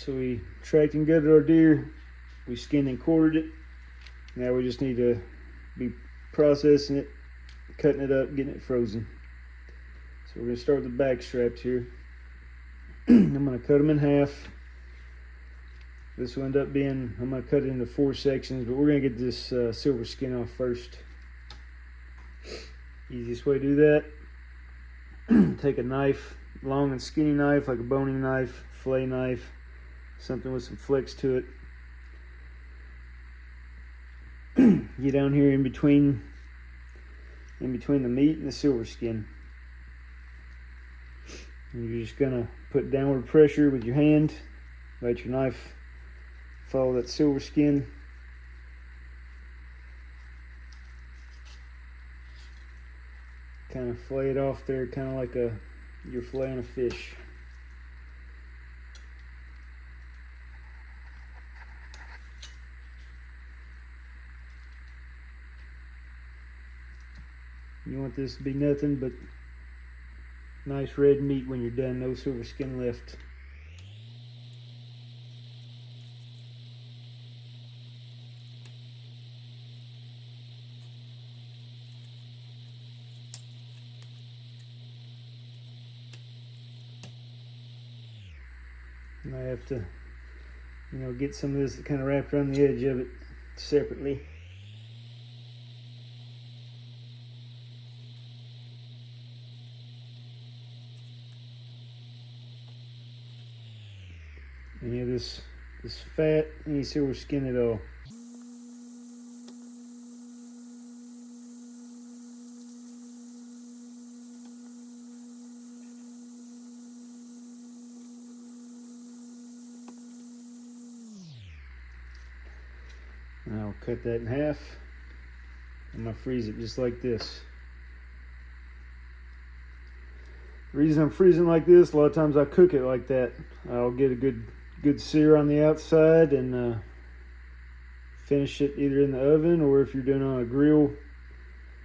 So we tracked and gutted our deer. We skinned and quartered it. Now we just need to be processing it, cutting it up, getting it frozen. So we're going to start with the back straps here. I'm going to cut them in half. This will end up being, I'm going to cut it into 4 sections, but we're going to get this silver skin off first. Easiest way to do that, take a knife, long and skinny knife, like a boning knife, fillet knife, something with some flex to it. Get down here in between the meat and the silver skin. And you're just gonna put downward pressure with your hand, let your knife follow that silver skin. Kind of fillet it off there, kind of like you're filleting a fish. You want this to be nothing but nice red meat when you're done, no silver skin left. And I have to, get some of this kind of wrapped around the edge of it separately. Any of this fat, any silver skin at all. And I'll cut that in half. I'm gonna freeze it just like this. The reason I'm freezing like this, a lot of times I cook it like that. I'll get a good sear on the outside and finish it either in the oven, or if you're doing it on a grill,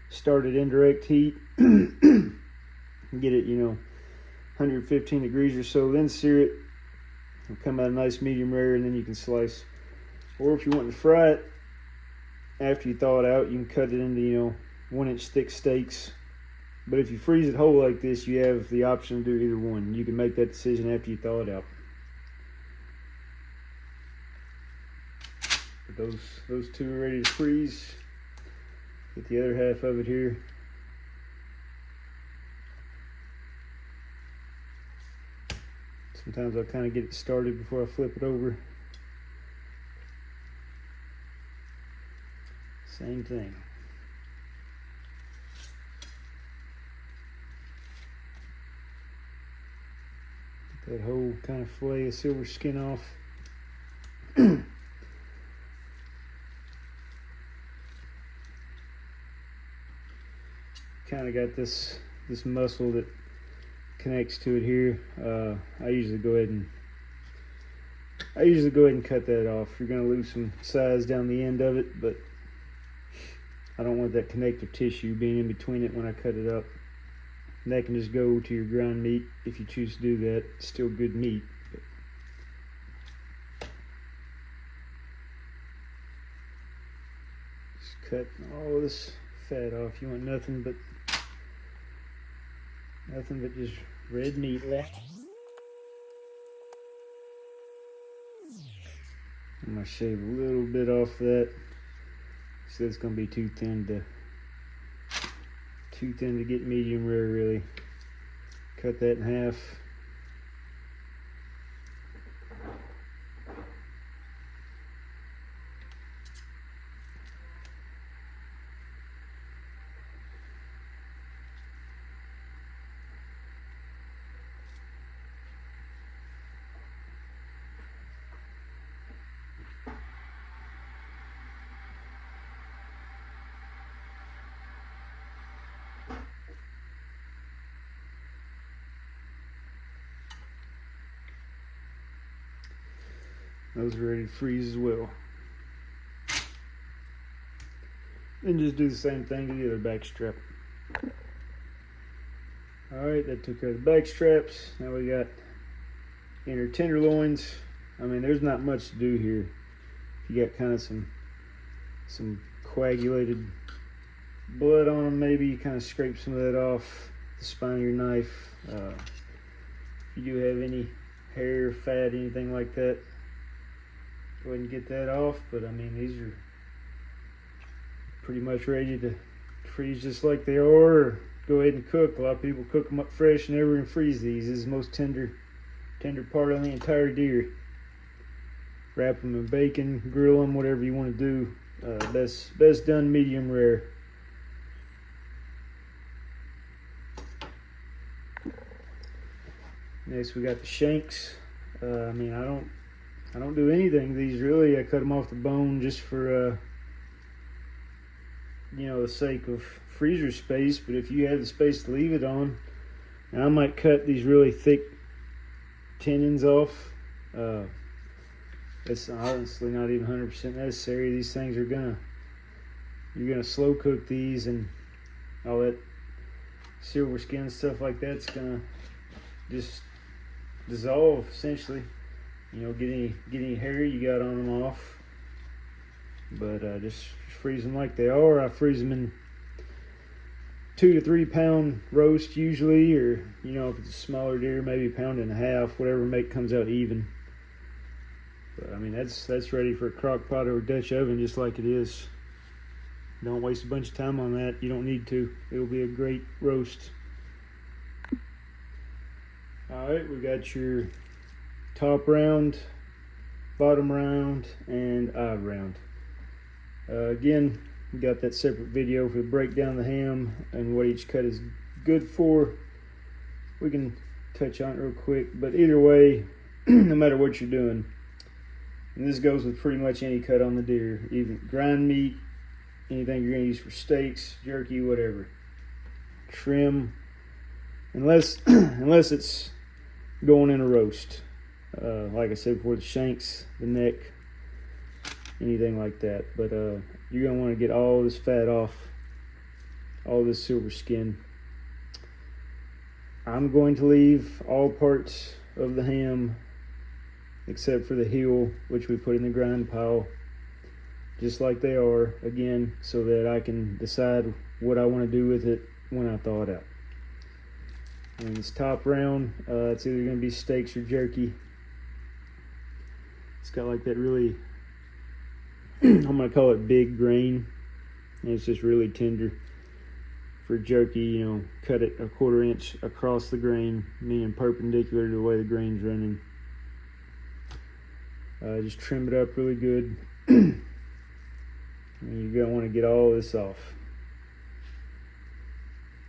start at indirect heat. Get it, 115 degrees or so, then sear it. It'll come out a nice medium rare, and then you can slice. Or if you want to fry it, after you thaw it out, you can cut it into, 1-inch thick steaks. But if you freeze it whole like this, you have the option to do either one. You can make that decision after you thaw it out. But those two are ready to freeze. Get the other half of it here. Sometimes I'll kind of get it started before I flip it over. Same thing. Get that whole kind of fillet of silver skin off. Kind of got this muscle that connects to it here. I usually go ahead and cut that off. You're going to lose some size down the end of it, but I don't want that connective tissue being in between it when I cut it up. And that can just go to your ground meat if you choose to do that. It's still good meat. Just cut all this fat off. You want nothing but just red meat left. I'm gonna shave a little bit off that. So it's gonna be too thin to get medium rare, really. Cut that in half. Those are ready to freeze as well. Then just do the same thing to the other back strap. Alright, that took care of the back straps. Now we got inner tenderloins. I mean, there's not much to do here. You got kind of some coagulated blood on them, maybe you kind of scrape some of that off the spine of your knife. If you do have any hair, fat, anything like that, go ahead and get that off. But I mean, these are pretty much ready to freeze just like they are, or go ahead and cook. A lot of people cook them up fresh, never even freeze these. This is the most tender part on the entire deer. Wrap them in bacon, grill them, whatever you want to do. Best done medium rare. Next we got the Shanks. I mean, I don't do anything to these really. I cut them off the bone just for you know, the sake of freezer space. But if you have the space to leave it on, and I might cut these really thick tendons off. It's honestly not even 100% necessary. These things are you're gonna slow cook these, and all that silver skin stuff like that's gonna just dissolve essentially. You know, get any hair you got on them off. But just freeze them like they are. I freeze them in 2 to 3 pound roast usually, or you know, if it's a smaller deer, maybe 1.5 pounds, whatever make comes out even. But I mean, that's ready for a crock pot or a Dutch oven just like it is. Don't waste a bunch of time on that. You don't need to. It'll be a great roast. Alright, we got your top round, bottom round, and eye round. Again, we got that separate video for the breakdown of the ham and what each cut is good for. We can touch on it real quick, but either way, no matter what you're doing, and this goes with pretty much any cut on the deer, even grind meat, anything you're going to use for steaks, jerky, whatever. Trim, unless it's going in a roast. Like I said before, the shanks, the neck, anything like that. But you're going to want to get all this fat off, all this silver skin. I'm going to leave all parts of the ham except for the heel, which we put in the grind pile just like they are, again, so that I can decide what I want to do with it when I thaw it out. And this top round, it's either going to be steaks or jerky. It's got like that really, I'm going to call it big grain, and it's just really tender. For jerky, you know, cut it 1/4 inch across the grain, meaning perpendicular to the way the grain's running. Just trim it up really good. And you're going to want to get all this off.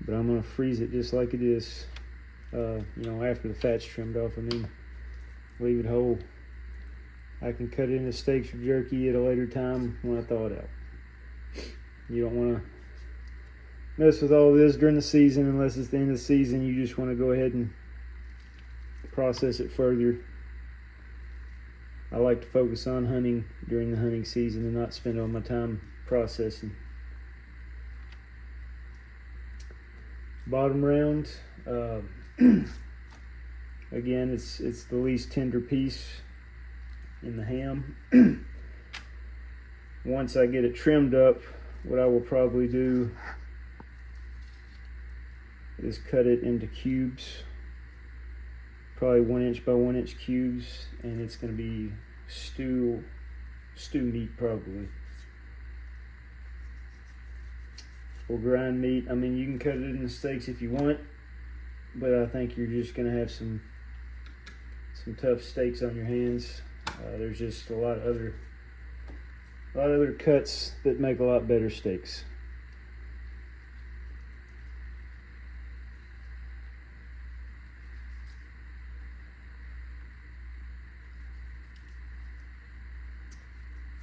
But I'm going to freeze it just like it is. You know, after the fat's trimmed off, I mean, leave it whole. I can cut it into steaks or jerky at a later time when I thaw it out. You don't want to mess with all this during the season unless it's the end of the season. You just want to go ahead and process it further. I like to focus on hunting during the hunting season and not spend all my time processing. Bottom round, again, it's the least tender piece in the ham. Once I get it trimmed up, what I will probably do is cut it into cubes, probably 1 inch by 1 inch cubes, and it's going to be stew meat probably, or grind meat. I mean, you can cut it into steaks if you want, but I think you're just going to have some tough steaks on your hands. There's just a lot of other cuts that make a lot better steaks.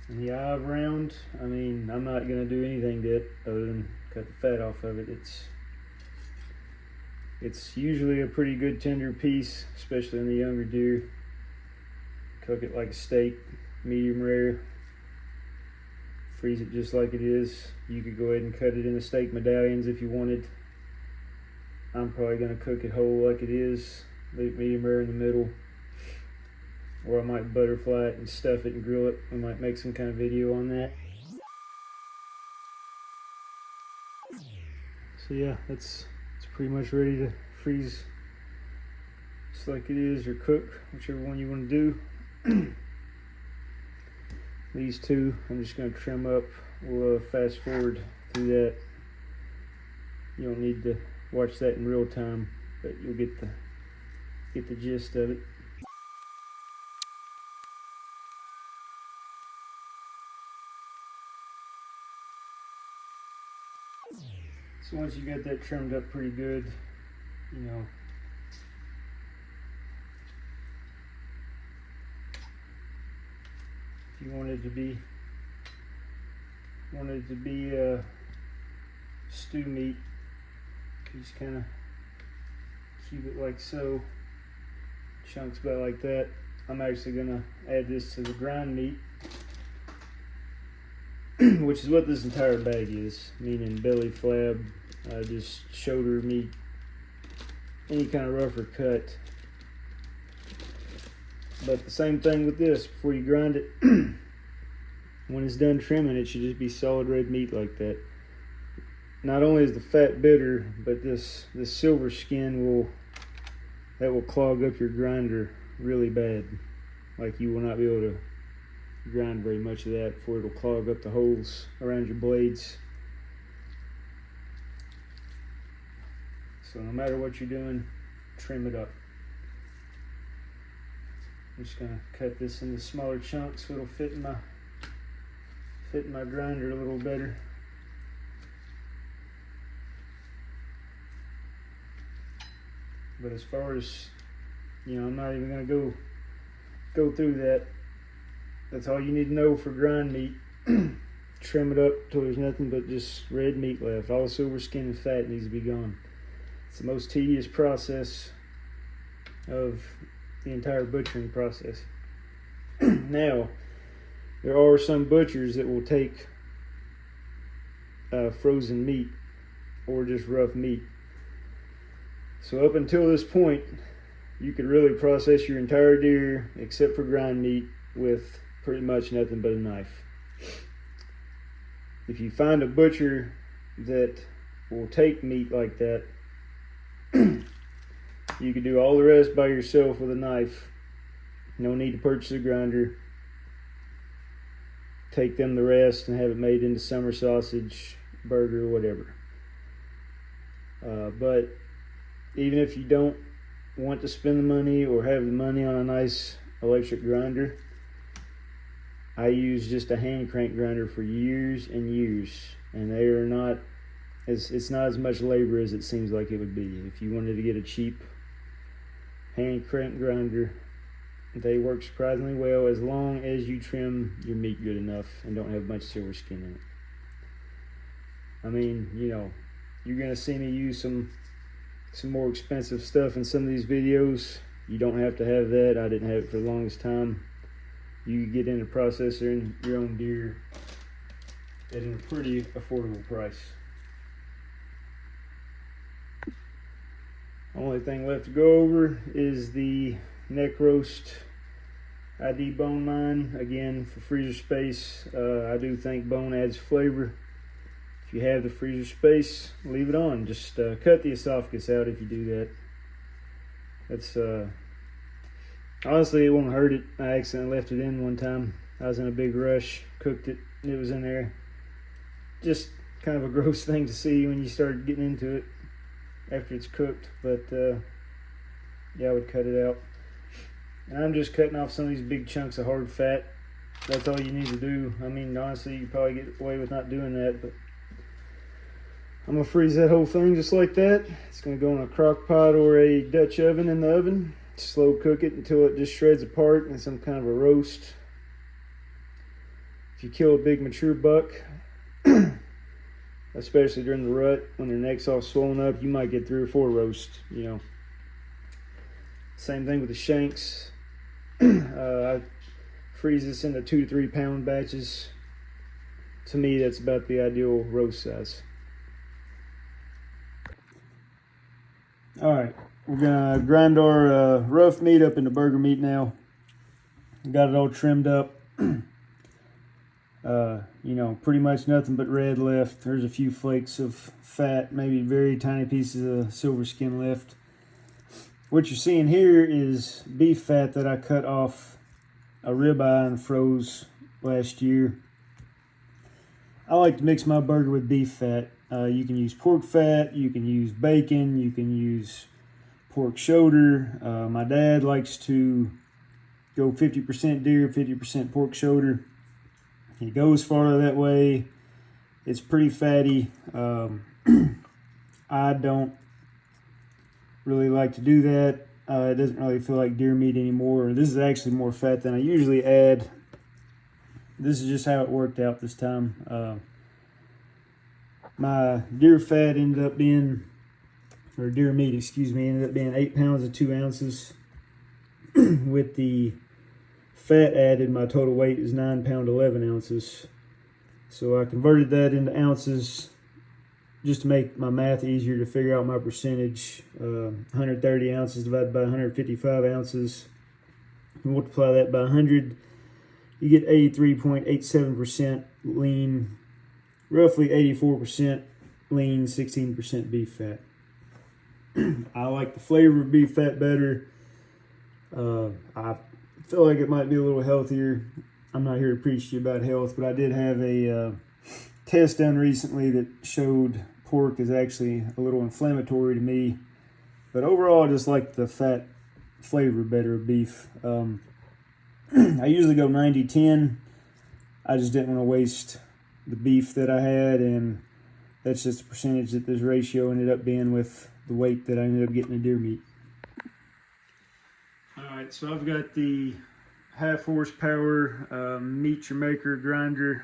And the eye round, I mean, I'm not going to do anything to it other than cut the fat off of it. It's usually a pretty good tender piece, especially in the younger deer. Cook it like a steak, medium rare. Freeze it just like it is. You could go ahead and cut it into steak medallions if you wanted. I'm probably going to cook it whole like it is, leave medium rare in the middle. or I might butterfly it and stuff it and grill it. I might make some kind of video on that. So yeah, it's pretty much ready to freeze just like it is, or cook, whichever one you want to do. These two I'm just going to trim up. We'll fast forward through that. You don't need to watch that in real time, but you'll get the gist of it. So once you get that trimmed up pretty good, you know, if you want it to be stew meat, you just kind of cube it like so, chunks about like that. I'm actually gonna add this to the grind meat, which is what this entire bag is, meaning belly flab, just shoulder meat, any kind of rougher cut. But the same thing with this, before you grind it, when it's done trimming, it should just be solid red meat like that. Not only is the fat bitter, but this silver skin will clog up your grinder really bad. Like, you will not be able to grind very much of that before it'll clog up the holes around your blades. So no matter what you're doing, trim it up. I'm just gonna cut this into smaller chunks so it'll fit in my grinder a little better. But as far as, you know, I'm not even gonna go through that. That's all you need to know for grind meat. Trim it up till there's nothing but just red meat left. All the silver skin and fat needs to be gone. It's the most tedious process of the entire butchering process. Now, there are some butchers that will take frozen meat or just rough meat. So up until this point, you could really process your entire deer, except for grind meat, with pretty much nothing but a knife. If you find a butcher that will take meat like that, you can do all the rest by yourself with a knife. No need to purchase a grinder. Take them the rest and have it made into summer sausage, burger, whatever. But even if you don't want to spend the money or have the money on a nice electric grinder, I used just a hand crank grinder for years and years, and they are not, it's not as much labor as it seems like it would be. If you wanted to get a cheap hand crank grinder, they work surprisingly well as long as you trim your meat good enough and don't have much silver skin in it. I mean, you know, you're gonna see me use some more expensive stuff in some of these videos. You don't have to have that. I didn't have it for the longest time. You get into processing your own deer at a pretty affordable price. Only thing left to go over is the neck roast. I debone mine again for freezer space. I do think bone adds flavor. If you have the freezer space, leave it on. Just cut the esophagus out if you do that. That's honestly, it won't hurt it. I accidentally left it in one time. I was in a big rush, cooked it, and it was in there. Just kind of a gross thing to see when you start getting into it after it's cooked. But yeah, I would cut it out. And I'm just cutting off some of these big chunks of hard fat. That's all you need to do. I mean, honestly, you could probably get away with not doing that, but I'm gonna freeze that whole thing just like that. It's gonna go in a crock pot or a Dutch oven in the oven. Slow cook it until it just shreds apart in some kind of a roast. If you kill a big mature buck, especially during the rut when their neck's all swollen up, you might get 3 or 4 roasts, you know. Same thing with the shanks. I freeze this into 2 to 3 pound batches. To me, that's about the ideal roast size. All right, we're gonna grind our rough meat up into burger meat now. Got it all trimmed up. You know, pretty much nothing but red left. There's a few flakes of fat, maybe very tiny pieces of silver skin left. What you're seeing here is beef fat that I cut off a ribeye and froze last year. I like to mix my burger with beef fat. You can use pork fat, you can use bacon, you can use pork shoulder. My dad likes to go 50% deer, 50% pork shoulder. He goes farther that way. It's pretty fatty. I don't really like to do that. It doesn't really feel like deer meat anymore. This is actually more fat than I usually add. This is just how it worked out this time. My deer fat ended up being, or deer meat, excuse me, ended up being 8 pounds and 2 ounces. With the fat added, my total weight is 9 pounds 11 ounces. So I converted that into ounces just to make my math easier to figure out my percentage. 130 ounces divided by 155 ounces. Multiply that by 100, you get 83.87% lean, roughly 84% lean, 16% beef fat. I like the flavor of beef fat better. I feel like it might be a little healthier. I'm not here to preach to you about health, but I did have a test done recently that showed pork is actually a little inflammatory to me. But overall, I just like the fat flavor better of beef. I usually go 90-10. I just didn't want to waste the beef that I had, and that's just the percentage that this ratio ended up being with the weight that I ended up getting in deer meat. Alright, so I've got the half horsepower Meet Your Maker grinder.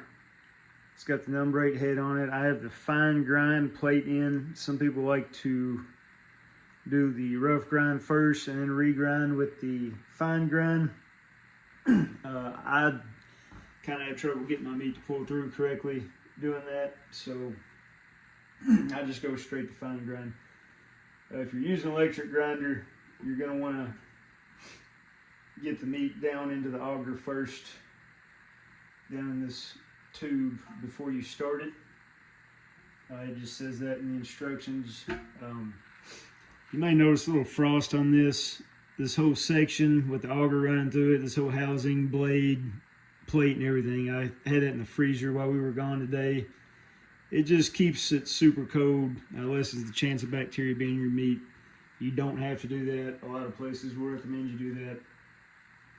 It's got the number 8 head on it. I have the fine grind plate in. Some people like to do the rough grind first and then regrind with the fine grind. I kind of have trouble getting my meat to pull through correctly doing that, so I just go straight to fine grind. If you're using an electric grinder, you're going to want to get the meat down into the auger first, down in this tube before you start it. It just says that in the instructions. You may notice a little frost on this whole section with the auger running through it, this whole housing, blade, plate, and everything. I had that in the freezer while we were gone today. It just keeps it super cold, lessens the chance of bacteria being in your meat. You don't have to do that. A lot of places will recommend you do that.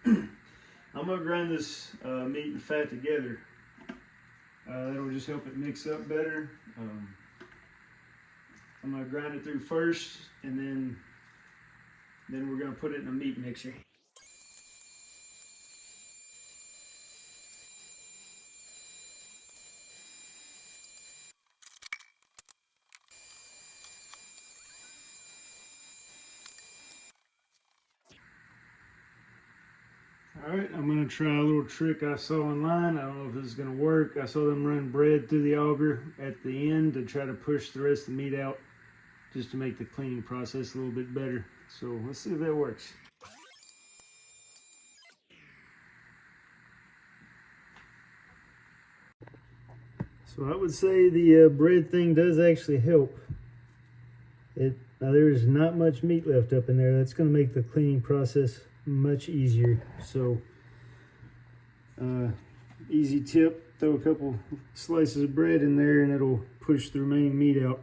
I'm going to grind this meat and fat together. That'll just help it mix up better. I'm going to grind it through first, and then we're going to put it in a meat mixer. Alright, I'm going to try a little trick I saw online. I don't know if this is going to work. I saw them run bread through the auger at the end to try to push the rest of the meat out, just to make the cleaning process a little bit better. So let's see if that works. So I would say the bread thing does actually help. Now there's not much meat left up in there. That's going to make the cleaning process much easier. So easy tip, throw a couple slices of bread in there and it'll push the remaining meat out.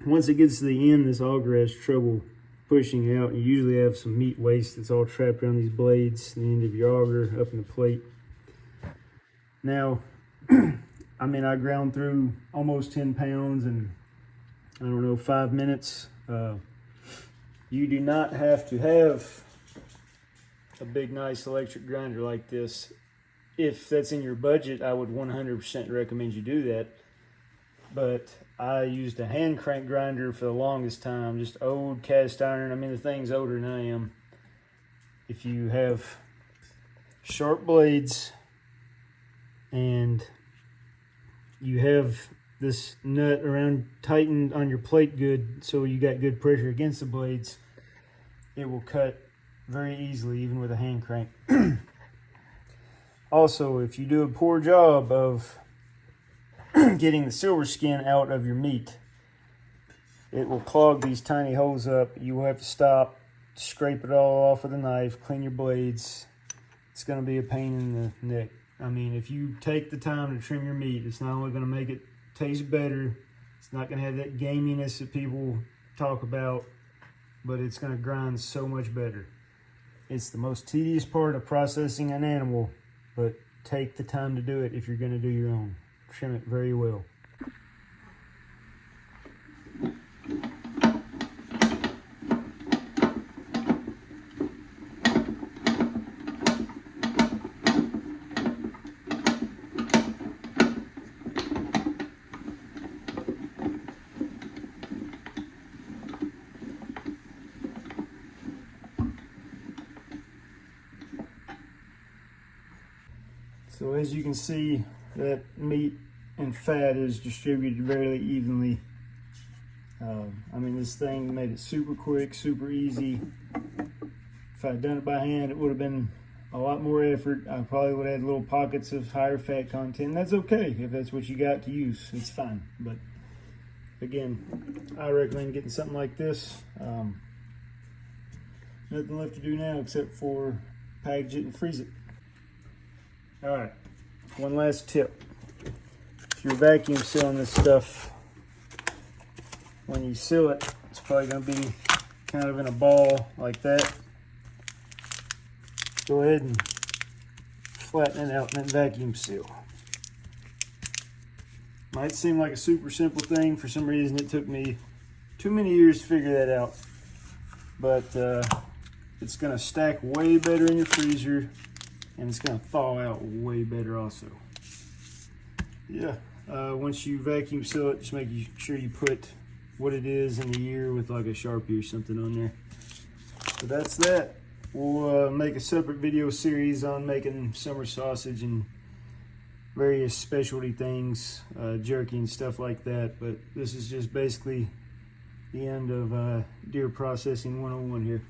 Once it gets to the end, this auger has trouble pushing out. You usually have some meat waste that's all trapped around these blades, the end of your auger, up in the plate. Now, I mean, I ground through almost 10 pounds in, I don't know, 5 minutes. You do not have to have a big, nice electric grinder like this. If that's in your budget, I would 100% recommend you do that. But I used a hand crank grinder for the longest time, just old cast iron. I mean, the thing's older than I am. If you have sharp blades and you have this nut around tightened on your plate good, so you got good pressure against the blades, it will cut very easily, even with a hand crank. Also, if you do a poor job of getting the silver skin out of your meat, it will clog these tiny holes up. You will have to stop, scrape it all off with a knife, clean your blades. It's going to be a pain in the neck. I mean, if you take the time to trim your meat, it's not only going to make it taste better, it's not going to have that gaminess that people talk about, but it's going to grind so much better. It's the most tedious part of processing an animal, but take the time to do it if you're going to do your own. Trim it very well. So as you can see, that meat and fat is distributed very evenly. I mean, this thing made it super quick, super easy. If I'd done it by hand, it would have been a lot more effort. I probably would have had little pockets of higher fat content. That's okay if that's what you got to use. It's fine. But again, I recommend getting something like this. Nothing left to do now except for package it and freeze it. All right, one last tip. If you're vacuum sealing this stuff, when you seal it, it's probably going to be kind of in a ball like that. Go ahead and flatten it out and then vacuum seal. Might seem like a super simple thing. For some reason, it took me too many years to figure that out. But it's going to stack way better in your freezer, and it's going to thaw out way better also. Yeah, once you vacuum seal it, just make sure you put what it is in the year with like a Sharpie or something on there. So that's that. We'll make a separate video series on making summer sausage and various specialty things, jerky and stuff like that. But this is just basically the end of deer processing 101 here.